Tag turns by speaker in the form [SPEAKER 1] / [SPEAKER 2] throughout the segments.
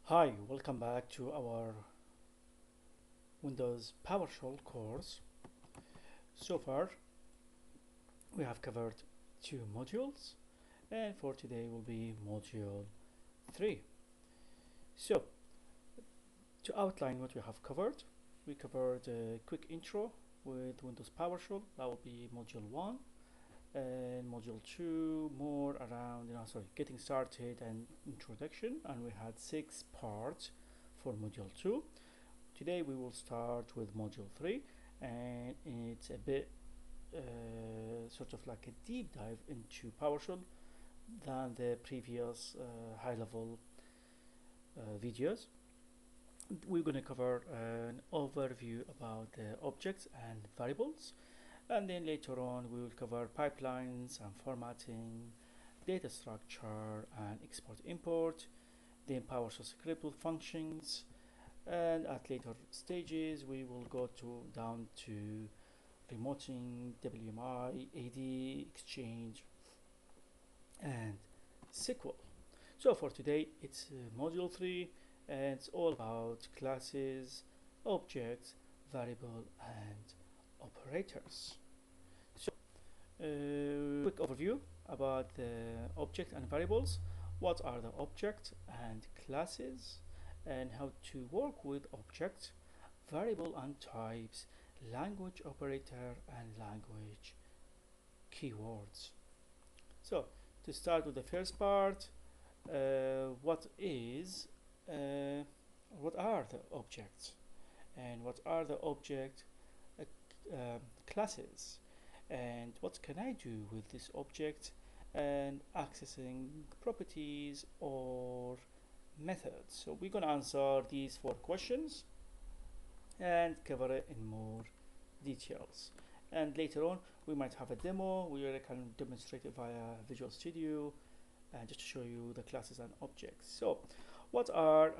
[SPEAKER 1] Hi, welcome back to our Windows PowerShell course. So far, we have covered two modules, and for today will be module 3. So, to outline what we have covered, we covered a quick intro with Windows PowerShell, that will be module 1, and module 2 more around, getting started and introduction, and we had 6 parts for module 2. Today we will start with module 3, and it's a bit sort of like a deep dive into PowerShell than the previous high-level videos. We're going to cover an overview about the objects and variables, and then later on we will cover pipelines and formatting, data structure and export import, then PowerShell scriptable functions, and at later stages we will go down to remoting, WMI, AD, Exchange, and SQL. So for today it's module 3, and it's all about classes, objects, variable, and operators. So quick overview about the object and variables. What are the objects and classes, and how to work with objects, variable and types, language operator, and language keywords. So to start with the first part, what are the objects, and what are the object classes, and what can I do with this object, and accessing properties or methods. So we're going to answer these 4 questions and cover it in more details, and later on we might have a demo where I can demonstrate it via Visual Studio and just to show you the classes and objects. So what are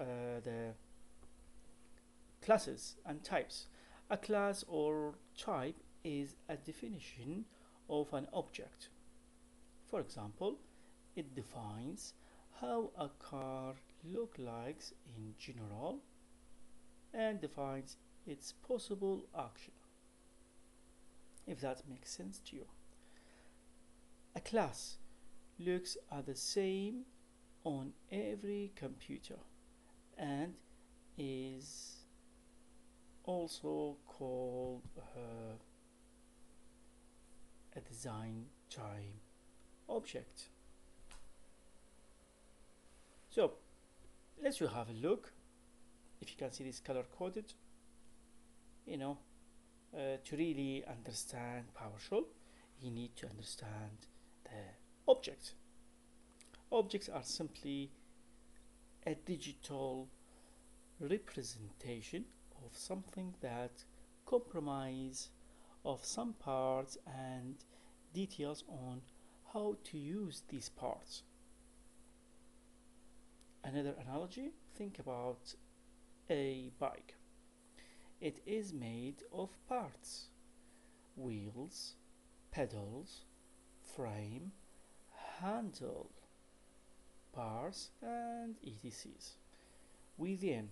[SPEAKER 1] the classes and types? A class or type is a definition of an object. For example, it defines how a car looks like in general and defines its possible action, if that makes sense to you. A class looks at the same on every computer and is also called a design time object. So let's have a look. If you can see this color coded, to really understand PowerShell, you need to understand the object. Objects are simply a digital representation of something that comprise of some parts and details on how to use these parts. Another analogy, think about a bike. It is made of parts: wheels, pedals, frame, handle, bars, and etcs. We then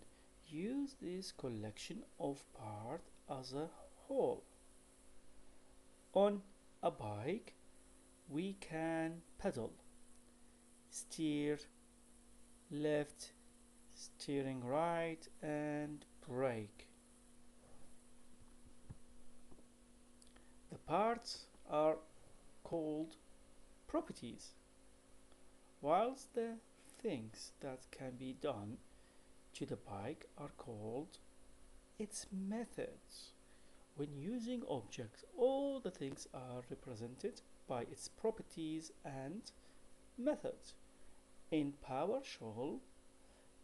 [SPEAKER 1] use this collection of parts as a whole. On a bike, we can pedal, steer left, steering right, and brake. The parts are called properties, whilst the things that can be done to the bike are called its methods. When using objects, all the things are represented by its properties and methods. In PowerShell,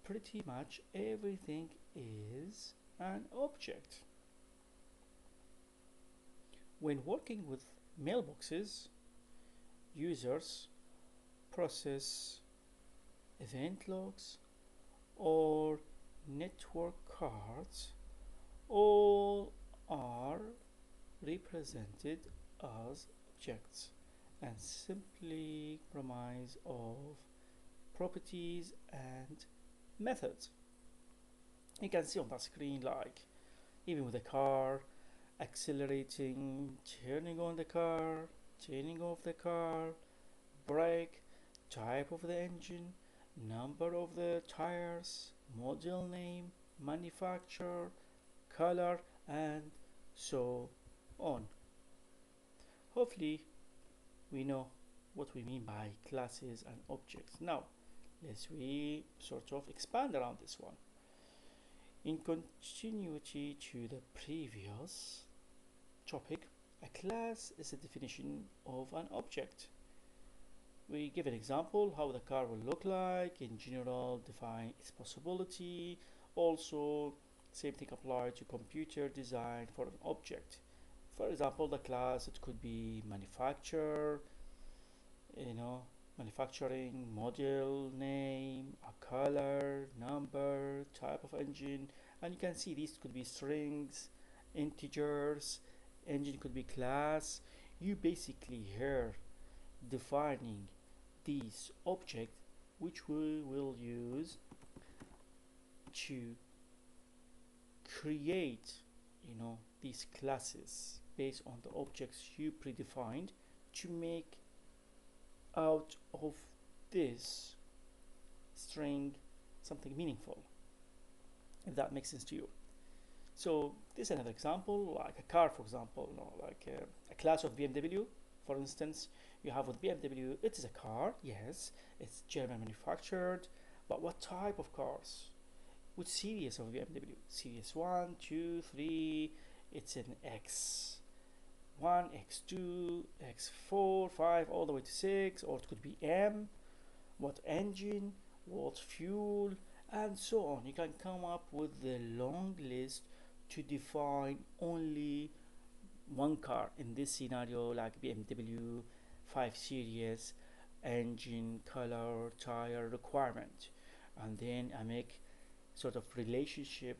[SPEAKER 1] pretty much everything is an object. When working with mailboxes, users, process, event logs, or network cards, all are represented as objects and simply comprise of properties and methods. You can see on the screen, like even with the car, accelerating, turning on the car, turning off the car, brake, type of the engine, number of the tires, model name, manufacturer, color, and so on. Hopefully we know what we mean by classes and objects. Now let's we sort of expand around this one. In continuity to the previous topic, a class is a definition of an object. We give an example how the car will look like, in general define its possibility. Also, same thing applies to computer design for an object. For example, the class, it could be manufacturer, manufacturing, model name, a color, number, type of engine, and you can see these could be strings, integers, engine could be class. You basically here defining these objects which we will use to create these classes based on the objects you predefined to make out of this string something meaningful, if that makes sense to you. So this is another example, like a car, for example, like a class of BMW. For instance, you have with BMW, it is a car, yes, it's German manufactured, but what type of cars? Which series of BMW? Series 1, 2, 3, it's an X1, X2, X4, 5, all the way to 6, or it could be M, what engine, what fuel, and so on. You can come up with the long list to define only one car. In this scenario, like BMW 5 Series, engine, color, tire, requirement, and then I make sort of relationship,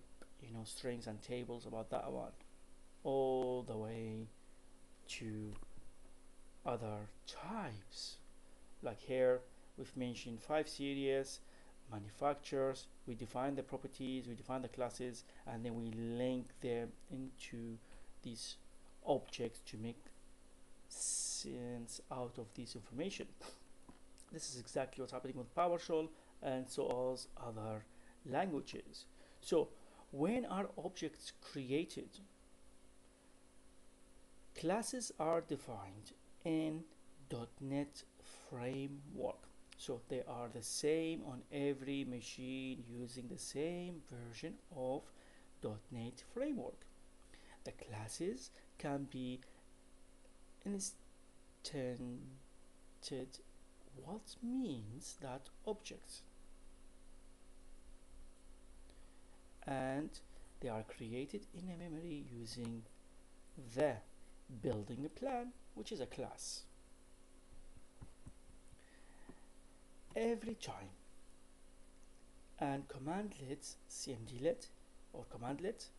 [SPEAKER 1] strings and tables about that one, all the way to other types. Like here, we've mentioned 5 series, manufacturers, we define the properties, we define the classes, and then we link them into these objects to make sense out of this information. This is exactly what's happening with PowerShell and so as other languages. So when are objects created? Classes are defined in .NET framework. So they are the same on every machine using the same version of .NET framework. The classes can be instanted. What means that objects, and they are created in a memory using the building plan, which is a class. Every time and commandlet, cmdlet or commandlet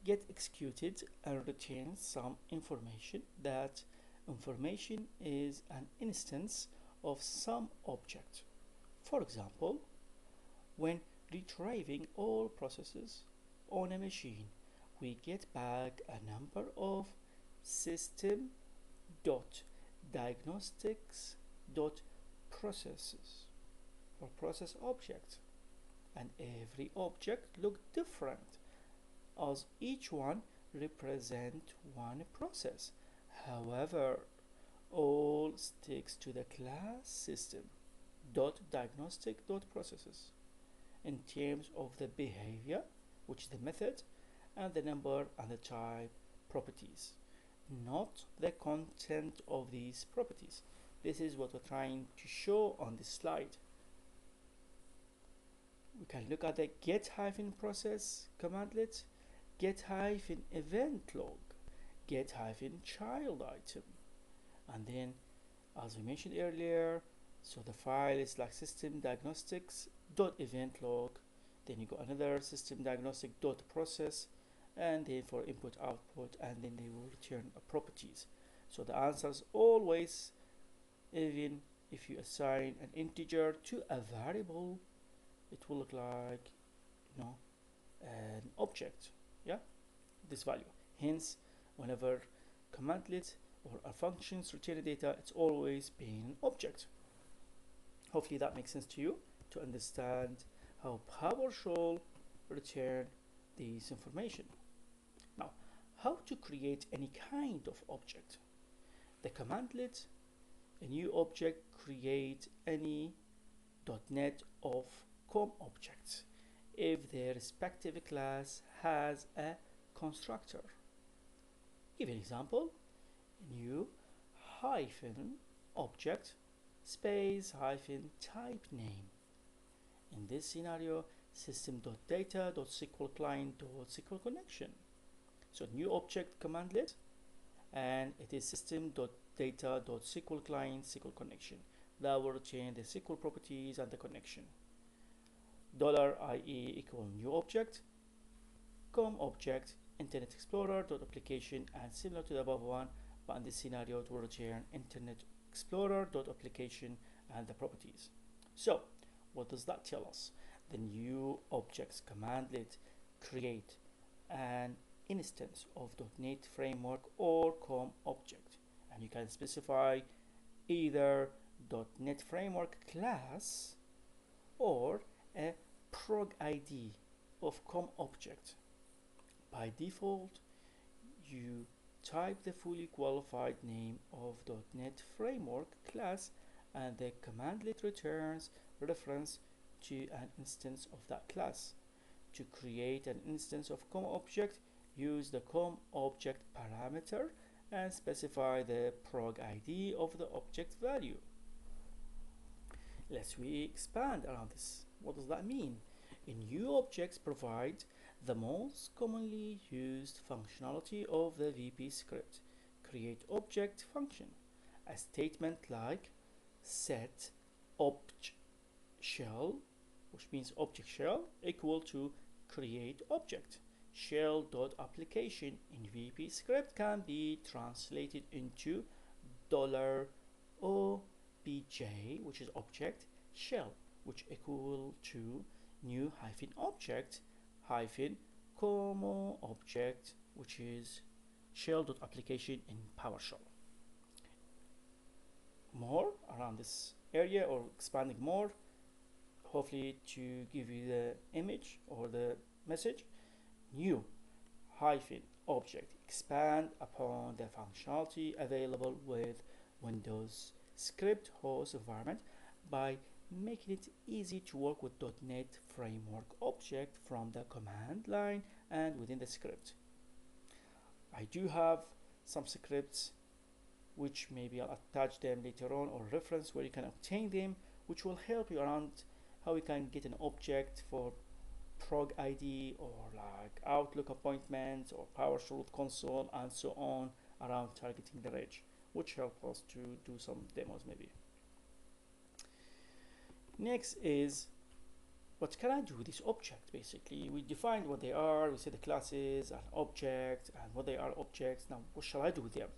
[SPEAKER 1] get executed and returns some information. That information is an instance of some object. For example, when retrieving all processes on a machine, we get back a number of system.diagnostics.processes or process objects, and every object look different as each one represent one process. However, all sticks to the class system.diagnostic.processes in terms of the behavior, which is the method, and the number and the type properties, not the content of these properties. This is what we're trying to show on this slide. We can look at the get-process commandlet, get-event log, get-child item, and then as we mentioned earlier, so the file is like system diagnostics.event log, then you got another system diagnostic.process, and then for input output, and then they will return properties. So the answers always, even if you assign an integer to a variable, it will look like an object, yeah, this value. Hence, whenever commandlet or a functions return data, it's always being an object. Hopefully that makes sense to you to understand how PowerShell return this information. Now, how to create any kind of object? The commandlet, a new object, create any .NET of COM objects if their respective class has a constructor. Give an example: new hyphen object space hyphen type name. In this scenario, system.data.sql client.sql connection. So new object commandlet, and it is system.data.sql client SQL connection. That will return the SQL properties and the connection. $IE equal new object, com object, Internet Explorer dot application, and similar to the above one, but in this scenario it will return Internet Explorer dot application and the properties. So what does that tell us? The new objects commandlet create an instance of .NET Framework or COM object, and you can specify either .NET Framework class or a prog ID of COM object. By default, you type the fully qualified name of .NET Framework class, and the commandlet returns reference to an instance of that class. To create an instance of COM object, use the COM object parameter and specify the prog ID of the object value. Let's expand around this. What does that mean? A new objects provide the most commonly used functionality of the VB script, create object function. A statement like set obj shell, which means object shell, equal to create object. Shell.application in VB script can be translated into $OBJ, which is object shell, which equal to new hyphen object hyphen como object, which is shell.application in PowerShell. More around this area, or expanding more, hopefully to give you the image or the message. New hyphen object expand upon the functionality available with Windows script host environment by making it easy to work with .NET Framework object from the command line and within the script. I do have some scripts which maybe I'll attach them later on, or reference where you can obtain them, which will help you around how you can get an object for prog ID or like Outlook appointments or PowerShell with console and so on, around targeting the range, which help us to do some demos maybe. Next is, what can I do with this object? Basically, we defined what they are, we say the classes and object and what they are objects. Now what shall I do with them?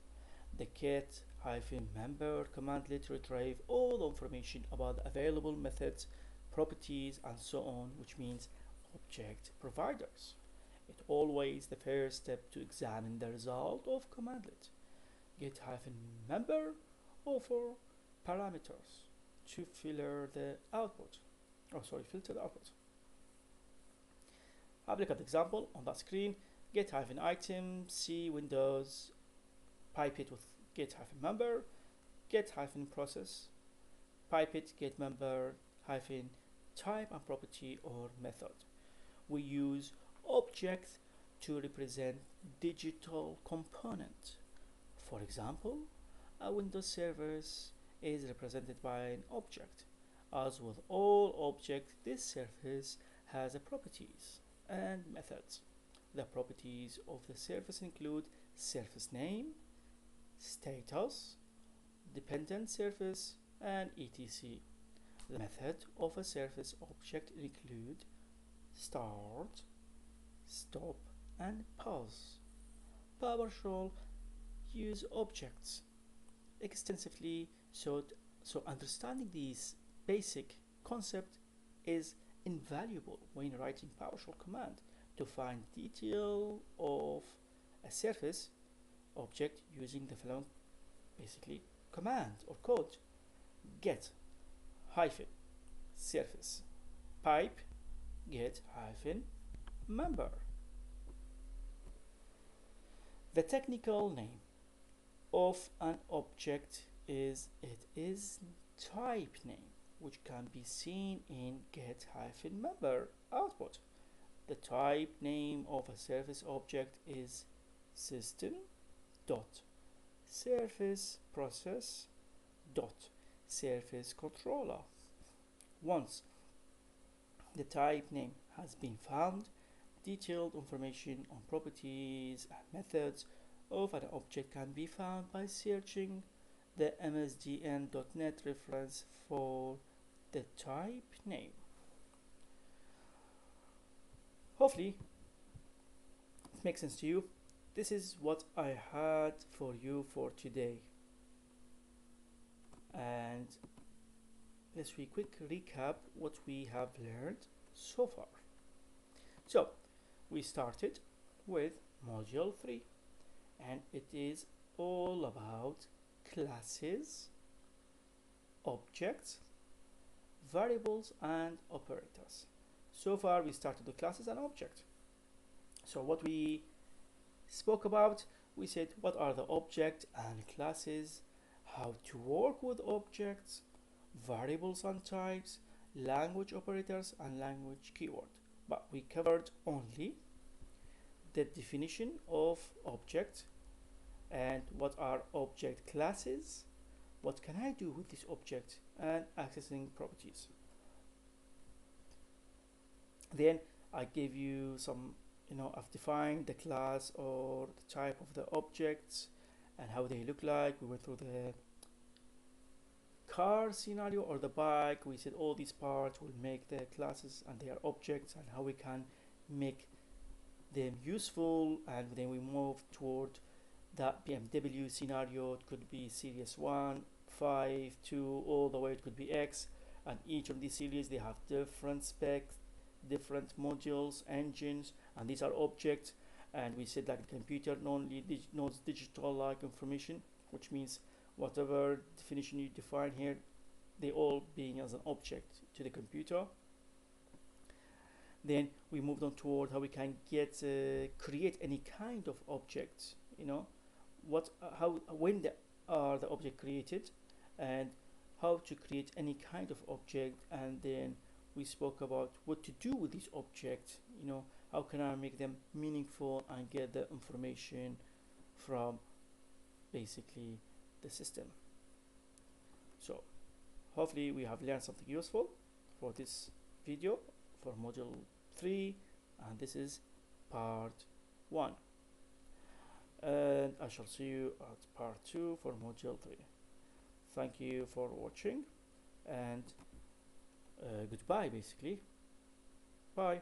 [SPEAKER 1] The get-member commandlet retrieve all the information about the available methods, properties and so on, which means object providers. It's always the first step to examine the result of commandlet. Get-member offer parameters to filter the output. Filter the output. Have a look at the example on that screen. Get-item, C Windows, pipe it with get-member, get-process, pipe it get-member hyphen type and property or method. We use objects to represent digital component. For example, a Windows service is represented by an object. As with all objects, this service has properties and methods. The properties of the service include service name, status, dependent service, and etc. The method of a service object include start, stop, and pause. PowerShell use objects extensively, so understanding these basic concept is invaluable when writing PowerShell command, to find detail of a surface object using the following basically command or code: get hyphen surface pipe get hyphen member. The technical name of an object is type name, which can be seen in get hyphen member output. The type name of a surface object is system dot surface process dot surface controller. Once the type name has been found, detailed information on properties and methods of an object can be found by searching the msdn.net reference for the type name. Hopefully it makes sense to you. This is what I had for you for today, and let's quick recap what we have learned so far. So we started with module 3, and it is all about classes, objects, variables and operators. So far we started with classes and objects. So what we spoke about, we said what are the objects and classes, how to work with objects, variables and types, language operators and language keyword. But we covered only the definition of object and what are object classes, what can I do with this object, and accessing properties. Then I gave you some, I've defined the class or the type of the objects and how they look like. We went through the car scenario or the bike. We said all these parts will make the classes and their objects and how we can make them useful. And then we moved toward that BMW scenario. It could be series 1, 5, 2, all the way it could be X, and each of these series they have different specs, different modules, engines, and these are objects. And we said that the computer knows digital like information, which means whatever definition you define here, they all being as an object to the computer. Then we moved on toward how we can create any kind of object, when are the object created, and how to create any kind of object. And then we spoke about what to do with these objects, how can I make them meaningful and get the information from basically the system. So hopefully we have learned something useful for this video for module 3, and this is part 1, and I shall see you at part 2 for module 3. Thank you for watching, and goodbye basically. Bye.